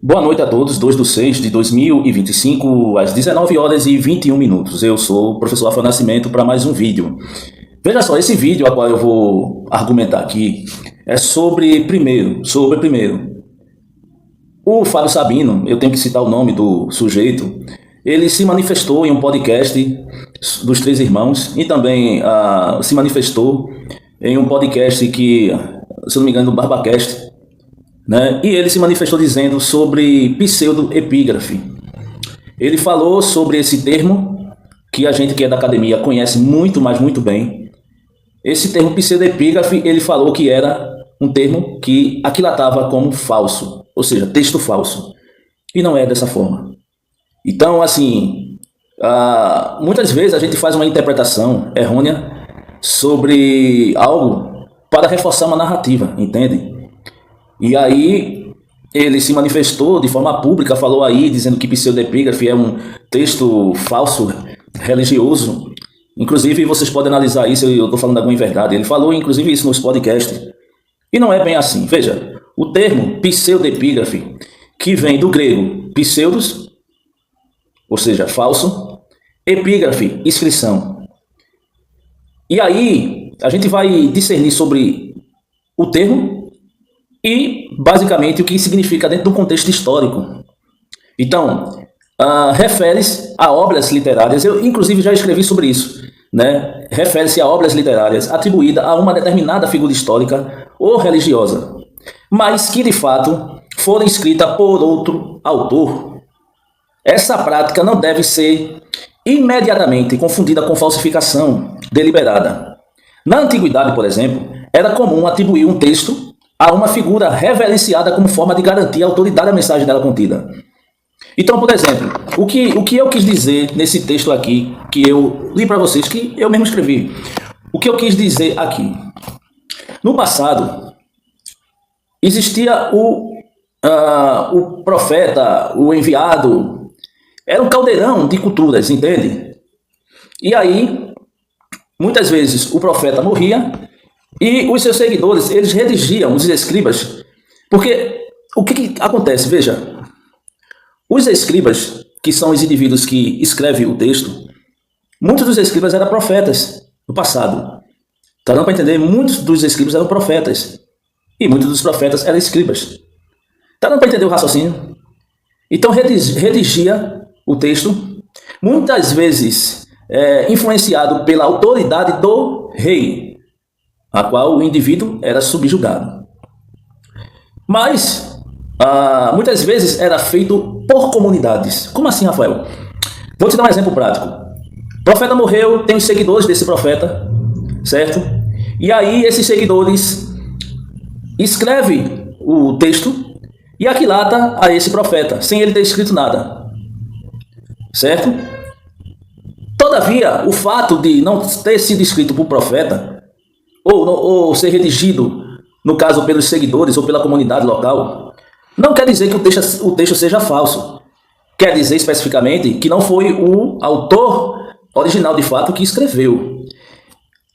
Boa noite a todos, 2/6/2025, às 19 horas e 21 minutos. Eu sou o professor Rafael Nascimento para mais um vídeo. Veja só, esse vídeo a qual eu vou argumentar aqui é sobre primeiro. O Fábio Sabino, eu tenho que citar o nome do sujeito, ele se manifestou em um podcast dos Três Irmãos e também se manifestou em um podcast que, se não me engano, do Barbacast, né? E ele se manifestou dizendo sobre pseudoepígrafe. Ele falou sobre esse termo que a gente que é da academia conhece muito, mas muito bem. Esse termo pseudoepígrafe, ele falou que era um termo que aquilatava como falso, ou seja, texto falso. E não é dessa forma. Então, assim, muitas vezes a gente faz uma interpretação errônea sobre algo para reforçar uma narrativa, entende? E aí ele se manifestou de forma pública, falou aí, dizendo que pseudoepígrafe é um texto falso, religioso. Inclusive, vocês podem analisar isso, eu estou falando alguma verdade. Ele falou, inclusive, isso nos podcasts. E não é bem assim. Veja, o termo pseudoepígrafe, que vem do grego pseudos, ou seja, falso, epígrafe, inscrição. E aí, a gente vai discernir sobre o termo e, basicamente, o que significa dentro do contexto histórico. Então, refere-se a obras literárias, eu, inclusive, já escrevi sobre isso, né? Refere-se a obras literárias atribuídas a uma determinada figura histórica ou religiosa, mas que, de fato, foram escritas por outro autor. Essa prática não deve ser imediatamente confundida com falsificação deliberada. Na antiguidade, por exemplo, era comum atribuir um texto a uma figura reverenciada como forma de garantir a autoridade da mensagem dela contida. Então, por exemplo, o que eu quis dizer nesse texto aqui, que eu li para vocês, que eu mesmo escrevi, o que eu quis dizer aqui? No passado, existia o profeta, o enviado, era um caldeirão de culturas, entende? E aí, muitas vezes, o profeta morria, e os seus seguidores, eles redigiam, os escribas, porque o que acontece? Veja, os escribas, que são os indivíduos que escrevem o texto, muitos dos escribas eram profetas no passado. Tá dando para entender? Muitos dos escribas eram profetas, e muitos dos profetas eram escribas. Tá dando para entender o raciocínio? Então redigia o texto, muitas vezes influenciado pela autoridade do rei, a qual o indivíduo era subjugado. Mas, muitas vezes era feito por comunidades. Como assim, Rafael? Vou te dar um exemplo prático. O profeta morreu, tem os seguidores desse profeta, certo? E aí esses seguidores escrevem o texto e aquilata a esse profeta, sem ele ter escrito nada, certo? Todavia, o fato de não ter sido escrito por profeta, ou ser redigido, no caso, pelos seguidores ou pela comunidade local, não quer dizer que o texto seja falso. Quer dizer especificamente que não foi o autor original, de fato, que escreveu.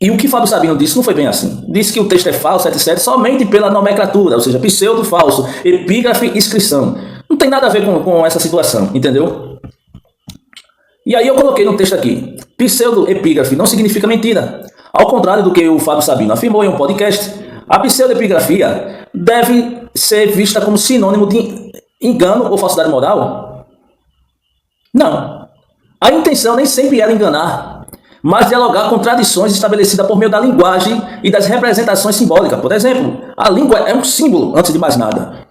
E o que Fábio Sabino disse não foi bem assim. Disse que o texto é falso, etc., somente pela nomenclatura, ou seja, pseudo-falso, epígrafe, inscrição. Não tem nada a ver com essa situação, entendeu? E aí eu coloquei no texto aqui, pseudo-epígrafe não significa mentira. Ao contrário do que o Fábio Sabino afirmou em um podcast, a pseudoepigrafia deve ser vista como sinônimo de engano ou falsidade moral? Não. A intenção nem sempre era enganar, mas dialogar com tradições estabelecidas por meio da linguagem e das representações simbólicas. Por exemplo, a língua é um símbolo, antes de mais nada,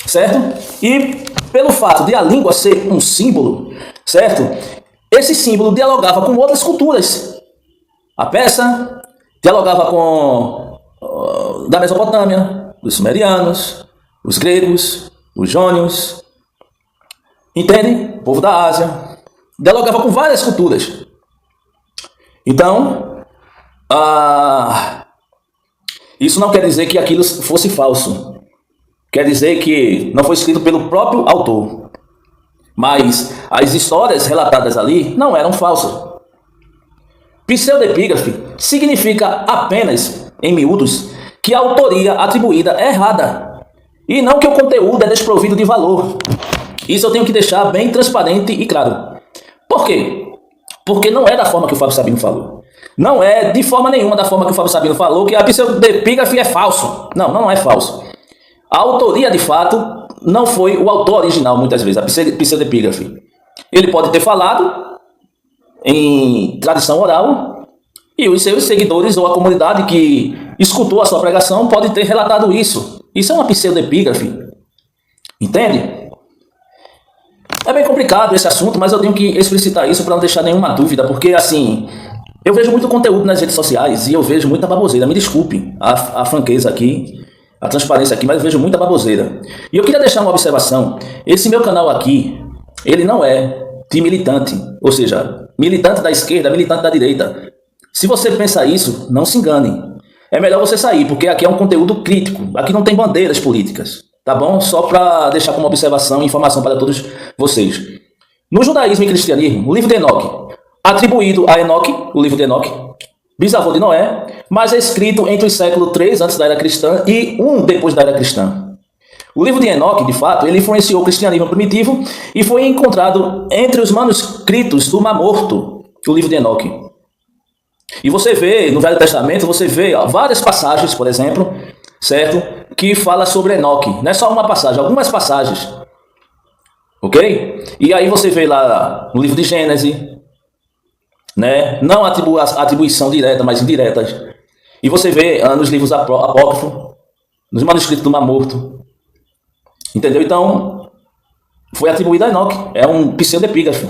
certo? E pelo fato de a língua ser um símbolo, certo? Esse símbolo dialogava com outras culturas. A persa dialogava com da Mesopotâmia, os sumerianos, os gregos, os jônios, entende? O povo da Ásia. Dialogava com várias culturas. Então, isso não quer dizer que aquilo fosse falso. Quer dizer que não foi escrito pelo próprio autor. Mas as histórias relatadas ali não eram falsas. Pseudoepígrafe significa apenas, em miúdos, que a autoria atribuída é errada E não que o conteúdo é desprovido de valor. Isso eu tenho que deixar bem transparente e claro. Por quê? Porque não é da forma que o Fábio Sabino falou. Não é de forma nenhuma da forma que o Fábio Sabino falou que a pseudepígrafe é falso. Não, não é falso. A autoria, de fato, não foi o autor original, muitas vezes, a pseudepígrafe. Ele pode ter falado em tradição oral e os seus seguidores ou a comunidade que escutou a sua pregação pode ter relatado isso. Isso é uma pseudepígrafe. Entende? É bem complicado esse assunto, mas eu tenho que explicitar isso para não deixar nenhuma dúvida, porque assim, eu vejo muito conteúdo nas redes sociais e eu vejo muita baboseira. Me desculpe a franqueza aqui, a transparência aqui, mas eu vejo muita baboseira. E eu queria deixar uma observação. Esse meu canal aqui, ele não é de militante, ou seja, militante da esquerda, militante da direita. Se você pensa isso, não se engane. É melhor você sair, porque aqui é um conteúdo crítico. Aqui não tem bandeiras políticas, tá bom? Só para deixar como observação e informação para todos vocês. No judaísmo e cristianismo, o livro de Enoque, atribuído a Enoque, o livro de Enoque, bisavô de Noé, mas é escrito entre os séculos 3 antes da era cristã e 1 depois da era cristã. O livro de Enoque, de fato, ele influenciou o cristianismo primitivo e foi encontrado entre os manuscritos do Mar Morto, o livro de Enoque. E você vê, no Velho Testamento, você vê várias passagens, por exemplo, certo? Que fala sobre Enoque. Não é só uma passagem, algumas passagens. Ok? E aí você vê lá no livro de Gênesis, né? Não atribuição direta, mas indiretas. E você vê nos livros apócrifos, nos manuscritos do Mar Morto. Entendeu? Então, foi atribuído a Enoque. É um pseudepígrafe.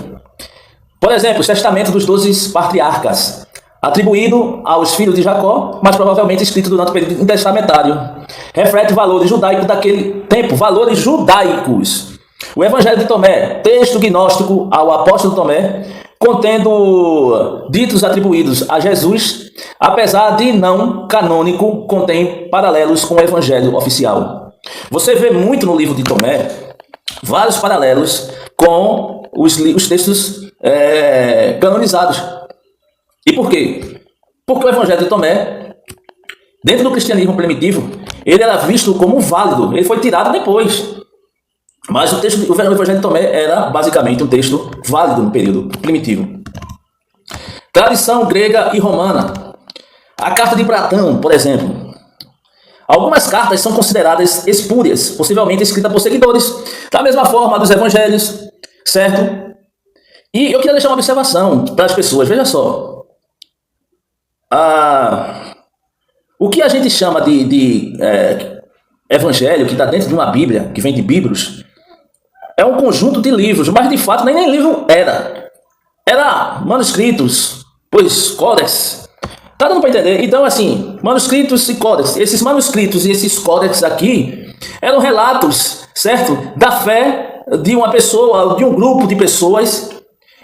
Por exemplo, os testamentos dos 12 patriarcas, atribuído aos filhos de Jacó, mas provavelmente escrito durante o período intertestamentário. Reflete valores judaicos daquele tempo, valores judaicos. O Evangelho de Tomé, texto gnóstico ao apóstolo Tomé, contendo ditos atribuídos a Jesus, apesar de não canônico, contém paralelos com o Evangelho oficial. Você vê muito no livro de Tomé vários paralelos com os textos canonizados. E por quê? Porque o Evangelho de Tomé, dentro do cristianismo primitivo, ele era visto como válido. Ele foi tirado depois. Mas o Evangelho de Tomé era basicamente um texto válido no período primitivo. Tradição grega e romana. A carta de Platão, por exemplo. Algumas cartas são consideradas espúrias, possivelmente escritas por seguidores, da mesma forma dos evangelhos, certo? E eu queria deixar uma observação para as pessoas. Veja só. O que a gente chama de evangelho, que está dentro de uma Bíblia, que vem de Bíblios, é um conjunto de livros, mas de fato nem livro era. Era manuscritos, pois códex. Tá dando para entender? Então, assim, manuscritos e códex. Esses manuscritos e esses códex aqui eram relatos, certo? Da fé de uma pessoa, de um grupo de pessoas.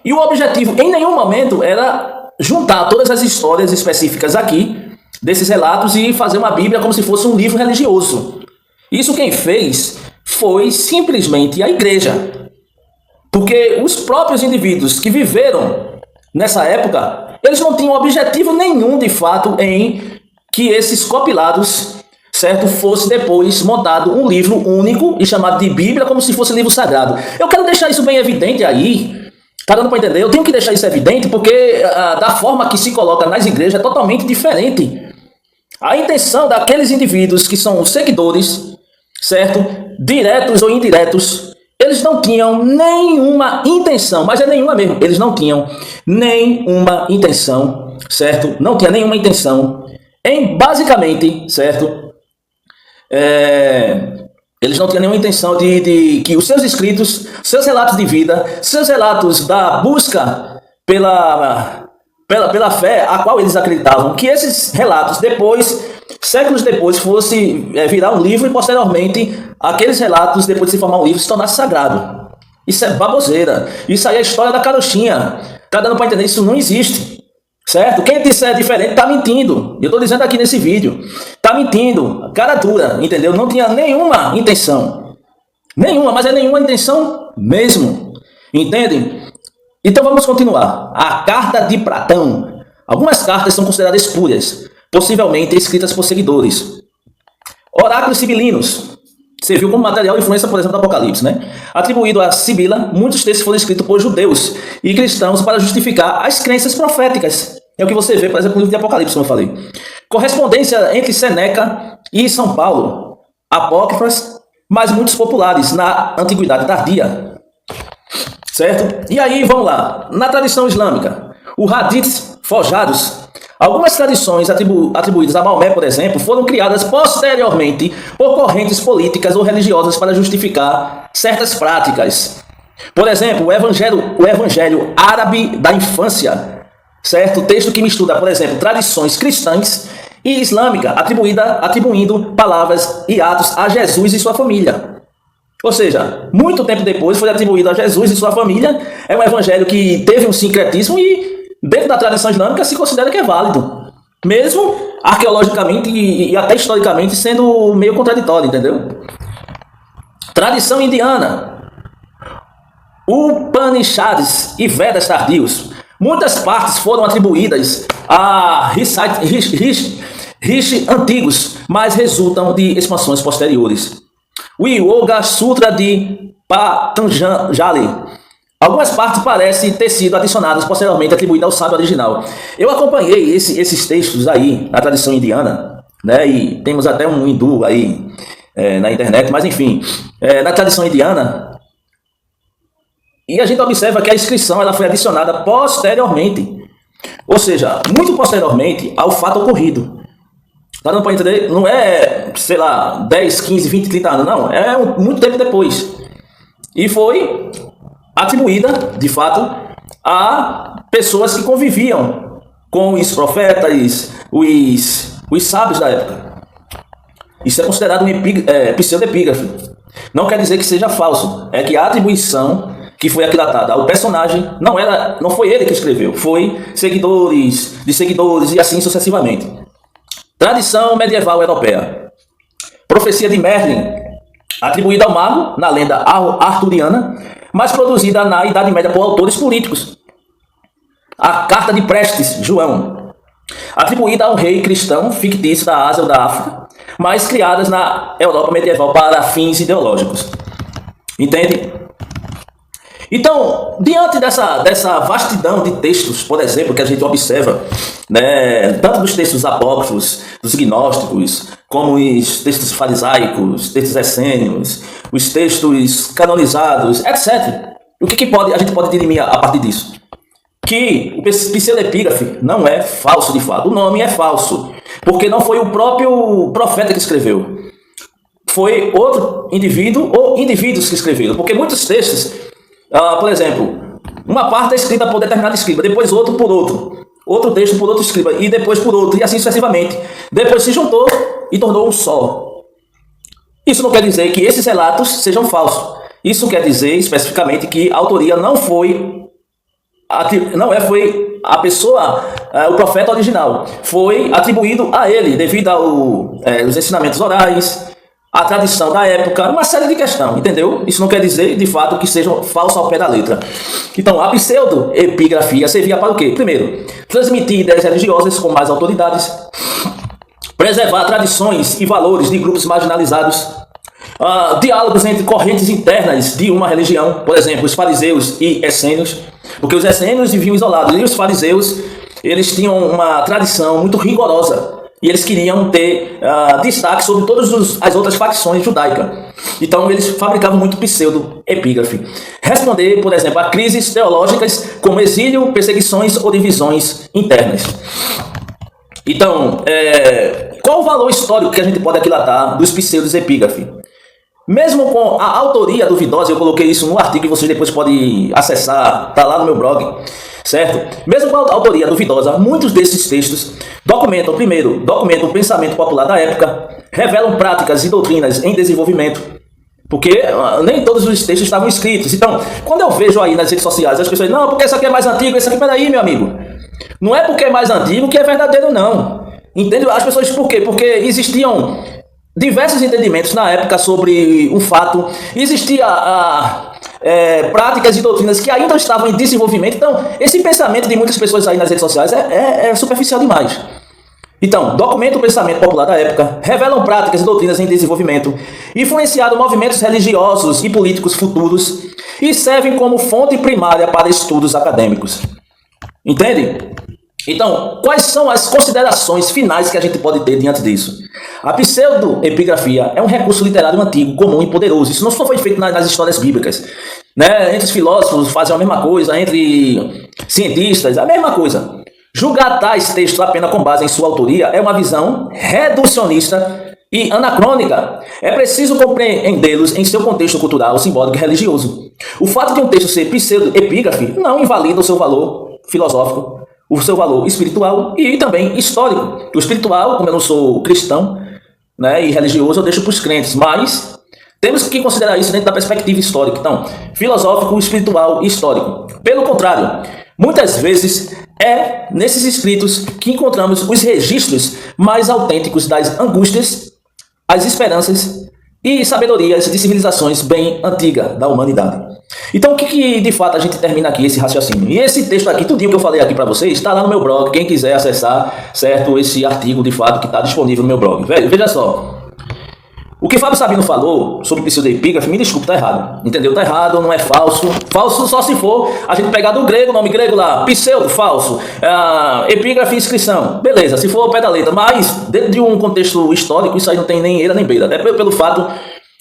E o objetivo, em nenhum momento, era juntar todas as histórias específicas aqui, desses relatos, e fazer uma Bíblia como se fosse um livro religioso. Isso quem fez foi simplesmente a igreja. Porque os próprios indivíduos que viveram nessa época, eles não tinham objetivo nenhum, de fato, em que esses compilados, certo, fosse depois montado um livro único e chamado de Bíblia, como se fosse um livro sagrado. Eu quero deixar isso bem evidente aí. Tá dando para entender? Eu tenho que deixar isso evidente porque da forma que se coloca nas igrejas é totalmente diferente. A intenção daqueles indivíduos que são os seguidores, certo? Diretos ou indiretos, eles não tinham nenhuma intenção, mas é nenhuma mesmo, eles não tinham nenhuma intenção, certo? Não tinha nenhuma intenção em basicamente, certo? Eles não tinham nenhuma intenção de que os seus escritos, seus relatos de vida, seus relatos da busca pela fé a qual eles acreditavam, que esses relatos depois, séculos depois, fosse virar um livro e posteriormente aqueles relatos, depois de se formar um livro, se tornasse sagrado. Isso é baboseira. Isso aí é a história da carochinha. Tá dando para entender? Isso não existe. Certo? Quem disser diferente está mentindo. Eu estou dizendo aqui nesse vídeo. Está mentindo. Cara dura, entendeu? Não tinha nenhuma intenção. Nenhuma, mas é nenhuma intenção mesmo. Entendem? Então vamos continuar. A carta de Platão. Algumas cartas são consideradas espúrias, possivelmente escritas por seguidores. Oráculos sibilinos. serviu como material e influência, por exemplo, do Apocalipse, né? Atribuído a Sibila, muitos textos foram escritos por judeus e cristãos para justificar as crenças proféticas. É o que você vê, por exemplo, no livro de Apocalipse, como eu falei. Correspondência entre Seneca e São Paulo, apócrifas, mas muitos populares na Antiguidade Tardia. Certo? E aí, vamos lá. Na tradição islâmica, os hadiths forjados. Algumas tradições atribuídas a Maomé, por exemplo, foram criadas posteriormente por correntes políticas ou religiosas para justificar certas práticas. Por exemplo, o Evangelho Árabe da Infância, certo? Texto que mistura, por exemplo, tradições cristãs e islâmica, atribuindo palavras e atos a Jesus e sua família. Ou seja, muito tempo depois foi atribuído a Jesus e sua família. É um evangelho que teve um sincretismo e dentro da tradição islâmica se considera que é válido, mesmo arqueologicamente e até historicamente sendo meio contraditório, entendeu? Tradição indiana, Upanishads e Vedas tardios. Muitas partes foram atribuídas a Rishi antigos, mas resultam de expansões posteriores. O Yoga Sutra de Patanjali. Algumas partes parecem ter sido adicionadas posteriormente, atribuídas ao sábio original. Eu acompanhei esses textos aí na tradição indiana, né? E temos até um hindu aí na internet, mas enfim, na tradição indiana. E a gente observa que a inscrição ela foi adicionada posteriormente, ou seja, muito posteriormente ao fato ocorrido. Tá dando para entender? Não é, sei lá, 10, 15, 20, 30 anos, não. É muito tempo depois. E foi atribuída, de fato, a pessoas que conviviam com os profetas, os sábios da época. Isso é considerado um pseudepígrafe. Não quer dizer que seja falso. É que a atribuição que foi aquilatada ao personagem não foi ele que escreveu. Foi seguidores de seguidores e assim sucessivamente. Tradição medieval europeia. Profecia de Merlin, atribuída ao mago, na lenda arturiana, mas produzida na Idade Média por autores políticos. A Carta de Prestes, João, atribuída ao rei cristão fictício da Ásia ou da África, mas criadas na Europa medieval para fins ideológicos. Entende? Então, diante dessa vastidão de textos, por exemplo, que a gente observa, né, tanto dos textos apócrifos, dos gnósticos, como os textos farisaicos, textos essênios, os textos canonizados, etc. O que a gente pode dirimir a partir disso? Que o pseudepígrafe não é falso de fato. O nome é falso, porque não foi o próprio profeta que escreveu. Foi outro indivíduo ou indivíduos que escreveram. Porque muitos textos, por exemplo, uma parte é escrita por determinado escriba, depois outro por outro. Outro texto por outro escriba, e depois por outro, e assim sucessivamente. Depois se juntou e tornou um só. Isso não quer dizer que esses relatos sejam falsos. Isso quer dizer especificamente que a autoria não foi a pessoa, o profeta original. Foi atribuído a ele, devido aos ensinamentos orais, a tradição da época, uma série de questões, entendeu? Isso não quer dizer, de fato, que sejam falsos ao pé da letra. Então, a pseudoepigrafia servia para o quê? Primeiro, transmitir ideias religiosas com mais autoridades, preservar tradições e valores de grupos marginalizados, diálogos entre correntes internas de uma religião, por exemplo, os fariseus e essênios, porque os essênios viviam isolados, e os fariseus, eles tinham uma tradição muito rigorosa, e eles queriam ter destaque sobre todas as outras facções judaicas. Então, eles fabricavam muito pseudo-epígrafe. Responder, por exemplo, a crises teológicas como exílio, perseguições ou divisões internas. Então, qual o valor histórico que a gente pode aquilatar dos pseudo-epígrafe? Mesmo com a autoria duvidosa, eu coloquei isso no artigo que vocês depois podem acessar, está lá no meu blog, certo? Mesmo com a autoria duvidosa, muitos desses textos documentam o pensamento popular da época, revelam práticas e doutrinas em desenvolvimento, porque nem todos os textos estavam escritos. Então, quando eu vejo aí nas redes sociais as pessoas, não, porque esse aqui é mais antigo, esse aqui, peraí, meu amigo. Não é porque é mais antigo que é verdadeiro, não. Entende? As pessoas, por quê? Porque existiam diversos entendimentos na época sobre um fato, existia práticas e doutrinas que ainda estavam em desenvolvimento. Então, esse pensamento de muitas pessoas aí nas redes sociais é superficial demais. Então, documenta o pensamento popular da época, revelam práticas e doutrinas em desenvolvimento, influenciaram movimentos religiosos e políticos futuros e servem como fonte primária para estudos acadêmicos. Entende? Então, quais são as considerações finais que a gente pode ter diante disso? A pseudoepigrafia é um recurso literário antigo, comum e poderoso. Isso não só foi feito nas histórias bíblicas. Né? Entre os filósofos fazem a mesma coisa, entre cientistas, a mesma coisa. Julgar tais textos apenas com base em sua autoria é uma visão reducionista e anacrônica. É preciso compreendê-los em seu contexto cultural, simbólico e religioso. O fato de um texto ser pseudoepígrafe não invalida o seu valor filosófico, o seu valor espiritual e também histórico. O espiritual, como eu não sou cristão, né, e religioso, eu deixo para os crentes, mas temos que considerar isso dentro da perspectiva histórica. Então, filosófico, espiritual e histórico. Pelo contrário, muitas vezes é nesses escritos que encontramos os registros mais autênticos das angústias, as esperanças e sabedorias de civilizações bem antigas da humanidade. Então, o que de fato a gente termina aqui esse raciocínio? E esse texto aqui, tudinho que eu falei aqui para vocês, está lá no meu blog, quem quiser acessar, certo? Esse artigo de fato que está disponível no meu blog. Veja só. O que Fábio Sabino falou sobre pseudoepígrafe, me desculpe, tá errado. Entendeu? Tá errado, não é falso. Falso só se for a gente pegar do grego, nome grego lá, pseudo, falso, epígrafe, inscrição. Beleza, se for ao pé da letra. Mas, dentro de um contexto histórico, isso aí não tem nem eira nem beira. Até pelo fato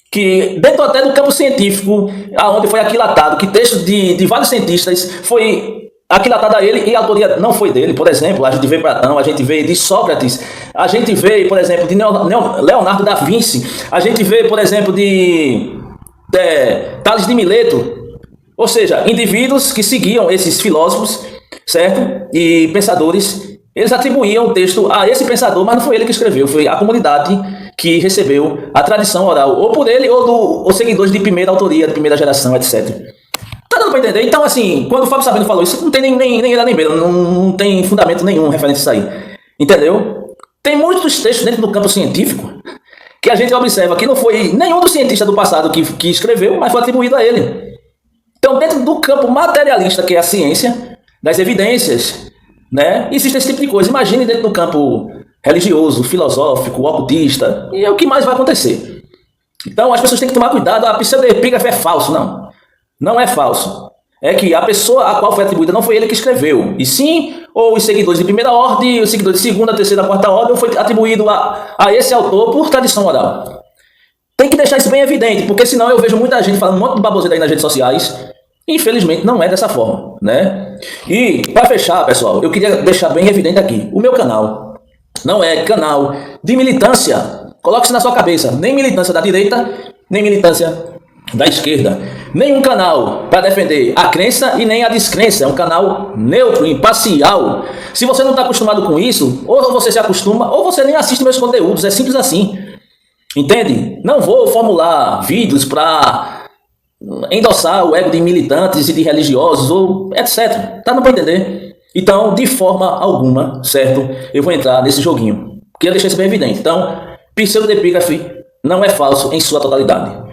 que, dentro até do campo científico, aonde foi aquilatado, que textos de vários cientistas foi aquilatado a ele e a autoria não foi dele. Por exemplo, a gente vê Platão, a gente vê de Sócrates, a gente vê, por exemplo, de Leonardo da Vinci, a gente vê, por exemplo, de Tales de Mileto, ou seja, indivíduos que seguiam esses filósofos, certo? E pensadores, eles atribuíam o texto a esse pensador, mas não foi ele que escreveu, foi a comunidade que recebeu a tradição oral, ou por ele ou seguidores de primeira autoria, de primeira geração, etc. Tá dando pra entender? Então, assim, quando o Fábio Sabino falou isso, não tem nem era nem beira, não tem fundamento nenhum referente a isso aí. Entendeu? Tem muitos textos dentro do campo científico que a gente observa que não foi nenhum dos cientistas do passado que escreveu, mas foi atribuído a ele. Então, dentro do campo materialista, que é a ciência, das evidências, né, existe esse tipo de coisa. Imagine dentro do campo religioso, filosófico, ocultista, e é o que mais vai acontecer. Então, as pessoas têm que tomar cuidado. A pseudoepígrafe é falso, não. Não é falso. É que a pessoa a qual foi atribuída não foi ele que escreveu. E sim, ou os seguidores de primeira ordem, os seguidores de segunda, terceira, quarta ordem, foi atribuído a esse autor por tradição oral. Tem que deixar isso bem evidente, porque senão eu vejo muita gente falando um monte de baboseira aí nas redes sociais. E infelizmente não é dessa forma, né? E para fechar, pessoal, eu queria deixar bem evidente aqui. O meu canal não é canal de militância. Coloque isso na sua cabeça. Nem militância da direita, nem militância da esquerda. Nenhum canal para defender a crença e nem a descrença. É um canal neutro, imparcial. Se você não está acostumado com isso, ou você se acostuma, ou você nem assiste meus conteúdos. É simples assim. Entende? Não vou formular vídeos para endossar o ego de militantes e de religiosos, ou etc. Tá dando para entender? Então, de forma alguma, certo? Eu vou entrar nesse joguinho. Queria deixar isso bem evidente. Então, pseudoepígrafe não é falso em sua totalidade.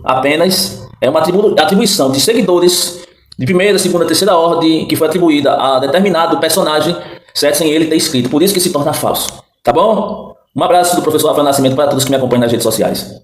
Apenas é uma atribuição de seguidores de primeira, segunda, terceira ordem que foi atribuída a determinado personagem, certo? Sem ele ter escrito. Por isso que se torna falso. Tá bom? Um abraço do professor Rafael Nascimento para todos que me acompanham nas redes sociais.